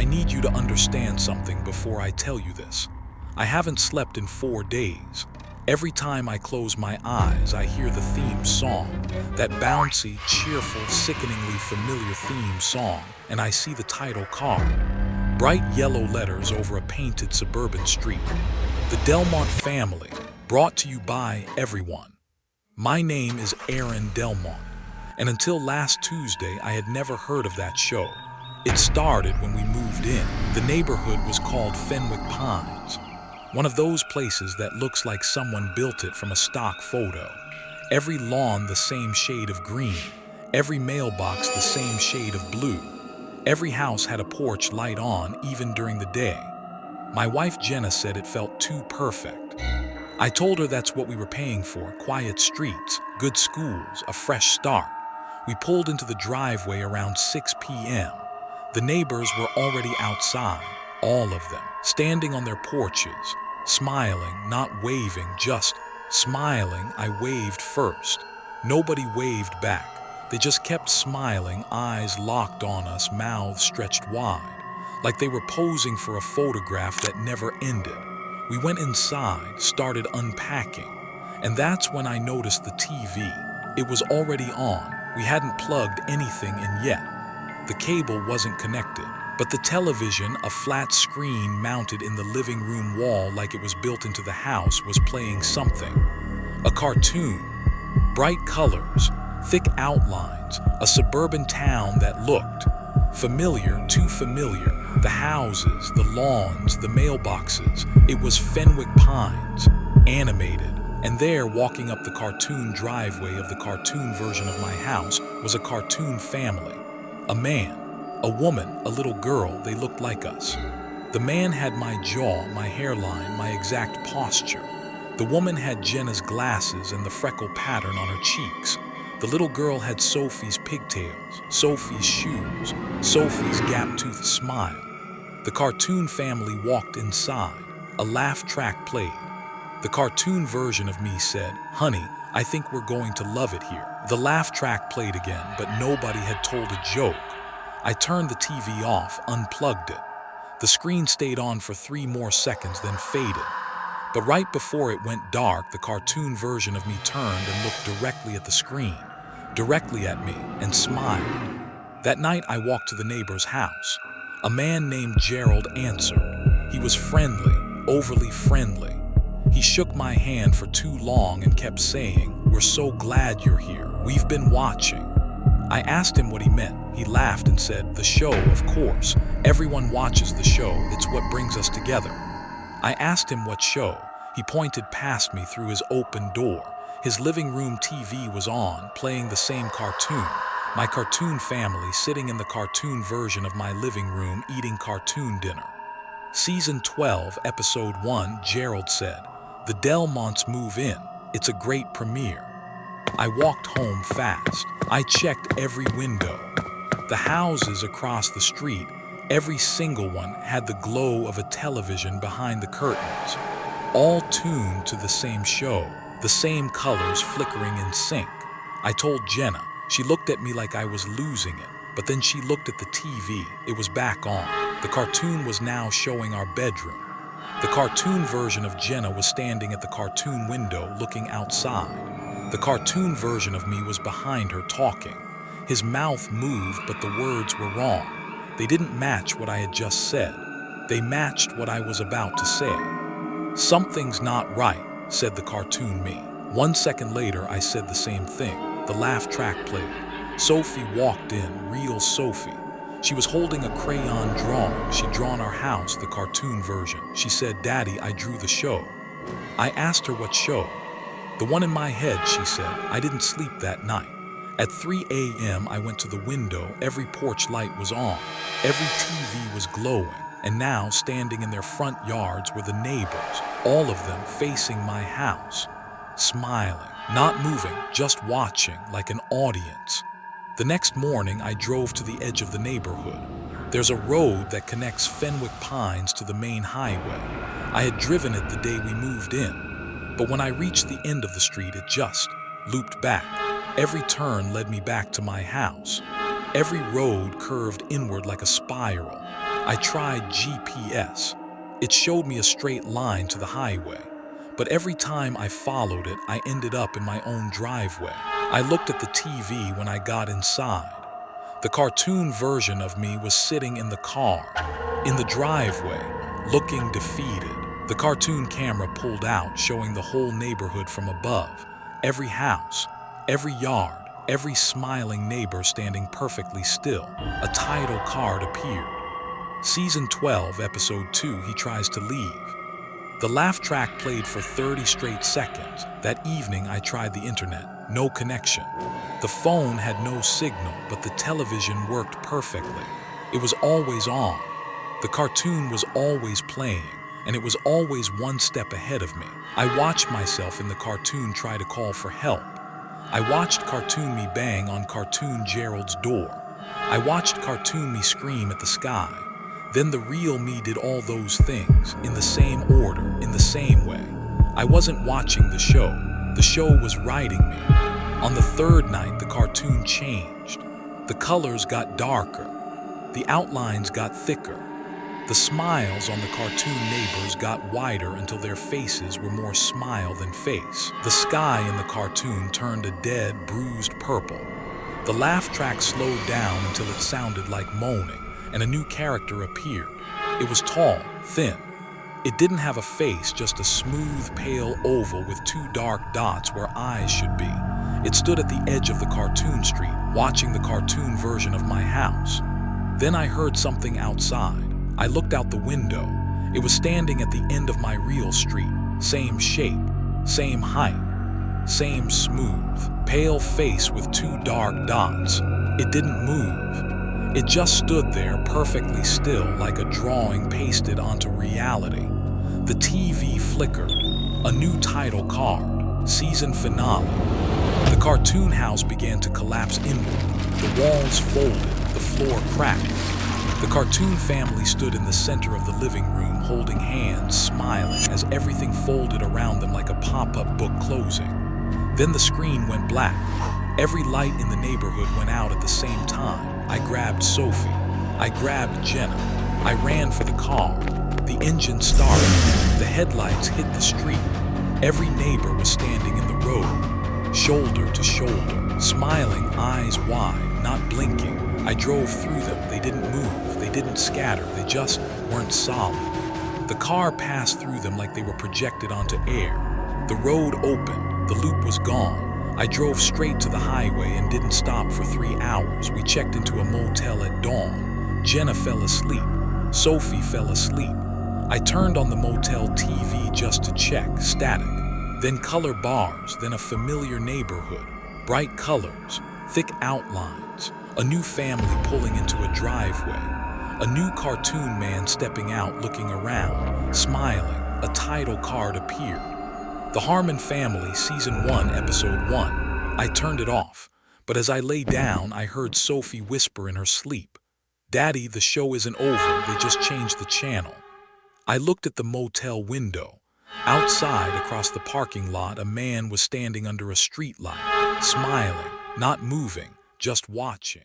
I need you to understand something before I tell you this. I haven't slept in 4 days. Every time I close my eyes, I hear the theme song, that bouncy, cheerful, sickeningly familiar theme song, and I see the title card. Bright yellow letters over a painted suburban street. The Delmont Family, brought to you by everyone. My name is Aaron Delmont, and until last Tuesday I had never heard of that show. It started when we moved in. The neighborhood was called Fenwick Pines, one of those places that looks like someone built it from a stock photo. Every lawn the same shade of green, every mailbox the same shade of blue. Every house had a porch light on even during the day. My wife Jenna said it felt too perfect. I told her that's what we were paying for: quiet streets, good schools, a fresh start. We pulled into the driveway around 6 p.m. The neighbors were already outside, all of them, standing on their porches, smiling, not waving, just smiling. I waved first. Nobody waved back. They just kept smiling, eyes locked on us, mouths stretched wide, like they were posing for a photograph that never ended. We went inside, started unpacking, and that's when I noticed the TV. It was already on. We hadn't plugged anything in yet. The cable wasn't connected, but the television, a flat screen mounted in the living room wall like it was built into the house, was playing something. A cartoon. Bright colors, thick outlines, a suburban town that looked familiar, too familiar. The houses, the lawns, the mailboxes. It was Fenwick Pines, animated. And there, walking up the cartoon driveway of the cartoon version of my house, was a cartoon family. A man, a woman, a little girl. They looked like us. The man had my jaw, my hairline, my exact posture. The woman had Jenna's glasses and the freckle pattern on her cheeks. The little girl had Sophie's pigtails, Sophie's shoes, Sophie's gap-toothed smile. The cartoon family walked inside. A laugh track played. The cartoon version of me said, "Honey, I think we're going to love it here." The laugh track played again, but nobody had told a joke. I turned the TV off, unplugged it. The screen stayed on for 3 more seconds, then faded. But right before it went dark, the cartoon version of me turned and looked directly at the screen, directly at me, and smiled. That night I walked to the neighbor's house. A man named Gerald answered. He was friendly, overly friendly. He shook my hand for too long and kept saying, "We're so glad you're here. We've been watching." I asked him what he meant. He laughed and said, "The show, of course. Everyone watches the show. It's what brings us together." I asked him what show. He pointed past me through his open door. His living room TV was on, playing the same cartoon. My cartoon family sitting in the cartoon version of my living room eating cartoon dinner. Season 12, Episode 1, Gerald said, "The Delmonts move in. It's a great premiere." I walked home fast. I checked every window. The houses across the street, every single one had the glow of a television behind the curtains, all tuned to the same show, the same colors flickering in sync. I told Jenna. She looked at me like I was losing it, but then she looked at the TV. It was back on. The cartoon was now showing our bedroom. The cartoon version of Jenna was standing at the cartoon window looking outside. The cartoon version of me was behind her talking. His mouth moved, but the words were wrong. They didn't match what I had just said. They matched what I was about to say. "Something's not right," said the cartoon me. 1 second later, I said the same thing. The laugh track played. Sophie walked in, real Sophie. She was holding a crayon drawing. She'd drawn our house, the cartoon version. She said, "Daddy, I drew the show." I asked her what show. "The one in my head," she said. I didn't sleep that night. At 3 a.m., I went to the window. Every porch light was on. Every TV was glowing. And now, standing in their front yards were the neighbors, all of them facing my house, smiling, not moving, just watching like an audience. The next morning, I drove to the edge of the neighborhood. There's a road that connects Fenwick Pines to the main highway. I had driven it the day we moved in, but when I reached the end of the street, it just looped back. Every turn led me back to my house. Every road curved inward like a spiral. I tried GPS. It showed me a straight line to the highway. But every time I followed it, I ended up in my own driveway. I looked at the TV when I got inside. The cartoon version of me was sitting in the car, in the driveway, looking defeated. The cartoon camera pulled out, showing the whole neighborhood from above. Every house, every yard, every smiling neighbor standing perfectly still. A title card appeared. Season 12, Episode 2, He Tries to Leave. The laugh track played for 30 straight seconds. That evening, I tried the internet. No connection. The phone had no signal, but the television worked perfectly. It was always on. The cartoon was always playing, and it was always one step ahead of me. I watched myself in the cartoon try to call for help. I watched Cartoon Me bang on Cartoon Gerald's door. I watched Cartoon Me scream at the sky. Then the real me did all those things, in the same order, in the same way. I wasn't watching the show. The show was writing me. On the third night, the cartoon changed. The colors got darker. The outlines got thicker. The smiles on the cartoon neighbors got wider until their faces were more smile than face. The sky in the cartoon turned a dead, bruised purple. The laugh track slowed down until it sounded like moaning, and a new character appeared. It was tall, thin. It didn't have a face, just a smooth, pale oval with two dark dots where eyes should be. It stood at the edge of the cartoon street, watching the cartoon version of my house. Then I heard something outside. I looked out the window. It was standing at the end of my real street. Same shape, same height, same smooth, pale face with two dark dots. It didn't move. It just stood there perfectly still, like a drawing pasted onto reality. The TV flickered. A new title card. Season finale. The cartoon house began to collapse inward. The walls folded. The floor cracked. The cartoon family stood in the center of the living room, holding hands, smiling, as everything folded around them like a pop-up book closing. Then the screen went black. Every light in the neighborhood went out at the same time. I grabbed Sophie. I grabbed Jenna. I ran for the car. The engine started. The headlights hit the street. Every neighbor was standing in the road, shoulder to shoulder, smiling, eyes wide, not blinking. I drove through them. They didn't move. They didn't scatter. They just weren't solid. The car passed through them like they were projected onto air. The road opened. The loop was gone. I drove straight to the highway and didn't stop for 3 hours. We checked into a motel at dawn. Jenna fell asleep. Sophie fell asleep. I turned on the motel TV just to check. Static. Then color bars. Then a familiar neighborhood. Bright colors. Thick outlines. A new family pulling into a driveway. A new cartoon man stepping out, looking around, smiling. A title card appeared. The Harmon Family, Season 1, Episode 1. I turned it off, but as I lay down, I heard Sophie whisper in her sleep, "Daddy, the show isn't over, they just changed the channel." I looked at the motel window. Outside, across the parking lot, a man was standing under a streetlight, smiling, not moving, just watching.